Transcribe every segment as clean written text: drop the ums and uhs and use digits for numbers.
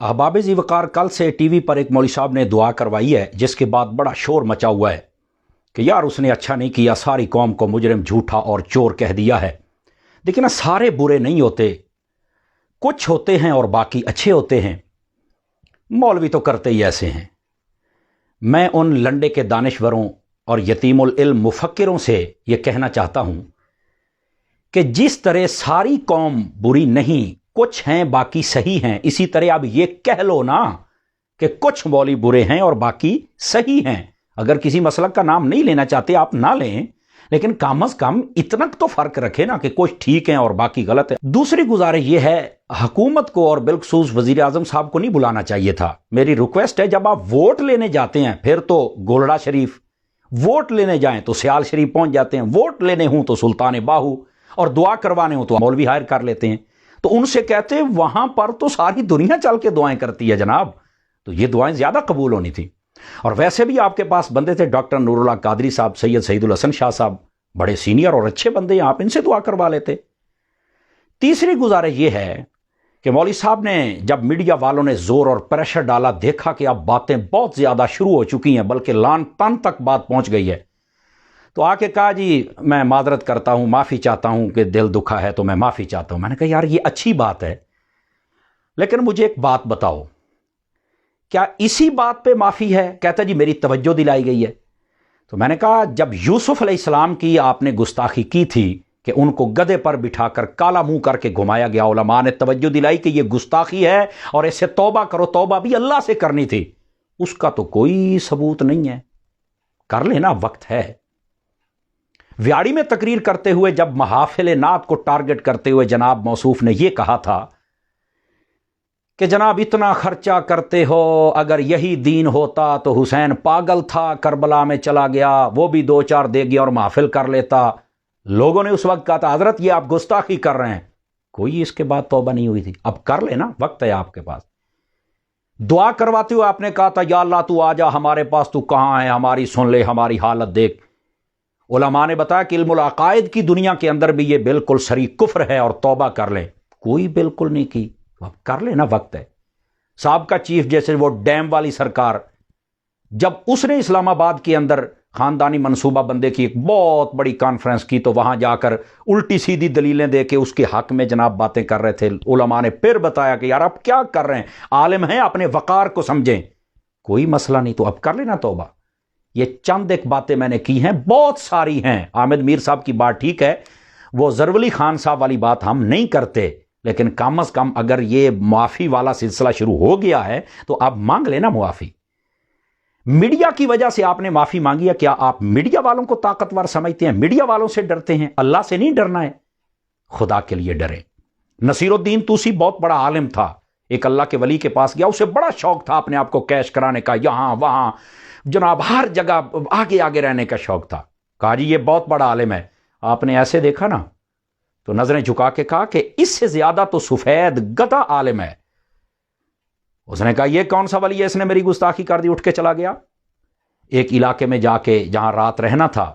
अहबाब ज़ी वक़ार कल से टीवी पर एक मौलवी साहब ने दुआ करवाई है, जिसके बाद बड़ा शोर मचा हुआ है कि यार उसने अच्छा नहीं किया, सारी कौम को मुजरिम, झूठा और चोर कह दिया है। देखिए ना, सारे बुरे नहीं होते, कुछ होते हैं और बाकी अच्छे होते हैं। मौलवी तो करते ही ऐसे हैं। मैं उन लंडे के दानिश्वरों और यतीमुल इल्म मुफक्किरों से ये कहना चाहता हूँ कि जिस तरह सारी कौम बुरी नहीं, कुछ हैं बाकी सही हैं, इसी तरह अब ये कह लो ना कि कुछ मौलवी बुरे हैं और बाकी सही हैं। अगर किसी मसलक का नाम नहीं लेना चाहते आप ना लें, लेकिन कम अज कम इतना तो फर्क रखे ना कि कुछ ठीक हैं और बाकी गलत है। दूसरी गुजारिश ये है, हुकूमत को और बिलखसूस वजीर आजम साहब को नहीं बुलाना चाहिए था। मेरी रिक्वेस्ट है, जब आप वोट लेने जाते हैं फिर तो गोलड़ा शरीफ, वोट लेने जाएं तो सियाल शरीफ पहुंच जाते हैं, वोट लेने हूं तो सुल्तान बाहू, और दुआ करवाने हो तो मौलवी हायर कर लेते हैं। तो उनसे कहते हैं वहां पर तो सारी दुनिया चल के दुआएं करती है जनाब, तो ये दुआएं ज्यादा कबूल होनी थी। और वैसे भी आपके पास बंदे थे डॉक्टर नूरुल्लाह कादरी साहब, सैयद सईदुल हसन शाह साहब, बड़े सीनियर और अच्छे बंदे हैं, आप इनसे दुआ करवा लेते। तीसरी गुजारिश ये है कि मौलवी साहब ने जब मीडिया वालों ने जोर और प्रेशर डाला, देखा कि अब बातें बहुत ज्यादा शुरू हो चुकी हैं, बल्कि लान तन तक बात पहुंच गई है, तो आके कहा जी मैं मादरत करता हूं, माफी चाहता हूं कि दिल दुखा है तो मैं माफी चाहता हूं। मैंने कहा यार ये अच्छी बात है, लेकिन मुझे एक बात बताओ, क्या इसी बात पे माफी है? कहता जी मेरी तवज्जो दिलाई गई है। तो मैंने कहा जब यूसुफ अलैहिस्सलाम की आपने गुस्ताखी की थी कि उनको गधे पर बिठाकर काला मुंह करके घुमाया गया, उलमा ने तवज्जो दिलाई कि यह गुस्ताखी है और इससे तौबा करो, तौबा भी अल्लाह से करनी थी, उसका तो कोई सबूत नहीं है। कर लेना, वक्त है। व्याड़ी में तकरीर करते हुए जब महाफिल नात को टारगेट करते हुए जनाब मौसूफ ने यह कहा था कि जनाब इतना खर्चा करते हो, अगर यही दीन होता तो हुसैन पागल था, करबला में चला गया, वो भी 2-4 दे गया और महफिल कर लेता। लोगों ने उस वक्त कहा था हजरत ये आप गुस्ताखी कर रहे हैं। कोई इसके बाद तौबा नहीं हुई थी। अब कर लेना, वक्त है आपके पास। दुआ करवाते हुए आपने कहा था या अल्लाह तू आजा हमारे पास, तू कहां है, हमारी सुन ले, हमारी हालत देख। उलमा ने बताया कि इल्मुल अकायद की दुनिया के अंदर भी ये बिल्कुल सरी कुफ्र है और तौबा कर ले। कोई बिल्कुल नहीं की। अब कर लेना, वक्त है। साहब का चीफ जैसे वो डैम वाली सरकार, जब उसने इस्लामाबाद के अंदर खानदानी मंसूबा बंदे की एक बहुत बड़ी कॉन्फ्रेंस की, तो वहां जाकर उल्टी सीधी दलीलें दे के उसके हक में जनाब बातें कर रहे थे। उलमा ने फिर बताया कि यार आप क्या कर रहे हैं, आलिम हैं, अपने वकार को समझें। कोई मसला नहीं, तो अब कर लेना तौबा। ये चंद एक बातें मैंने की हैं, बहुत सारी हैं। आमिद मीर साहब की बात ठीक है, वो जरवली खान साहब वाली बात हम नहीं करते, लेकिन कम अज कम अगर ये माफी वाला सिलसिला शुरू हो गया है तो आप मांग लेना मुआफी। मीडिया की वजह से आपने माफी मांगी है, क्या आप मीडिया वालों को ताकतवर समझते हैं? मीडिया वालों से डरते हैं, अल्लाह से नहीं डरना है। खुदा के लिए डरे। नसीरुद्दीन तूसी बहुत बड़ा आलिम था, एक अल्लाह के वली के पास गया, उसे बड़ा शौक था अपने आप को कैश कराने का, यहां वहां जनाब हर जगह आगे आगे रहने का शौक था। कहा जी ये बहुत बड़ा आलिम है। आपने ऐसे देखा ना तो नजरें झुका के कहा कि इससे ज्यादा तो सफेद गधा आलिम है। उसने कहा ये कौन सा वली है, इसने मेरी गुस्ताखी कर दी, उठ के चला गया। एक इलाके में जाके जहां रात रहना था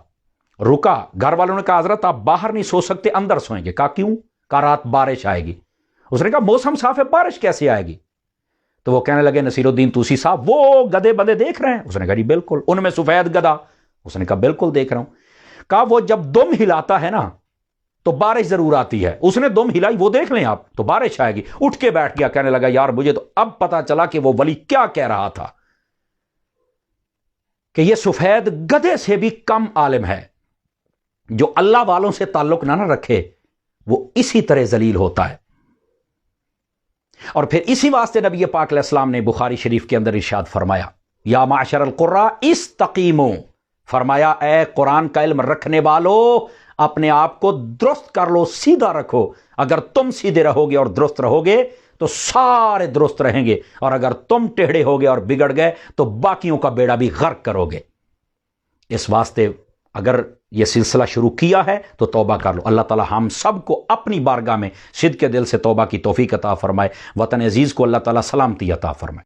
रुका, घर वालों ने कहा हजरत आप बाहर नहीं सो सकते, अंदर सोएंगे। कहा क्यों? कहा रात बारिश आएगी। उसने कहा मौसम साफ है, बारिश कैसे आएगी? तो वो कहने लगे नसीरुद्दीन तूसी साहब वो गधे बंदे देख रहे हैं? उसने कहा जी बिल्कुल। उनमें सफेद गधा? उसने कहा बिल्कुल देख रहा हूं। कहा वो जब दुम हिलाता है ना तो बारिश जरूर आती है, उसने दुम हिलाई, वो देख लें आप, तो बारिश आएगी। उठ के बैठ गया, कहने लगा यार मुझे तो अब पता चला कि वो वली क्या कह रहा था, कि ये सफेद गधे से भी कम आलिम है। जो अल्लाह वालों से ताल्लुक ना रखे वो इसी तरह जलील होता है। और फिर इसी वास्ते नबी पाक अलैहिस्सलाम ने बुखारी शरीफ के अंदर इरशाद फरमाया या माशरल कुर्रा इस्तकीमो, फरमाया ए कुरान का इल्म रखने वालों अपने आप को दुरुस्त कर लो, सीधा रखो। अगर तुम सीधे रहोगे और दुरुस्त रहोगे तो सारे दुरुस्त रहेंगे, और अगर तुम टेढ़े होगे और बिगड़ गए तो बाकियों का बेड़ा भी गर्क करोगे। इस वास्ते अगर यह सिलसिला शुरू किया है तो तौबा कर लो। अल्लाह ताला हम सब को अपनी बारगाह में सिद्क़ के दिल से तौबा की तौफीक अता फरमाए। वतन अजीज को अल्लाह ताला सलामती अता फरमाए।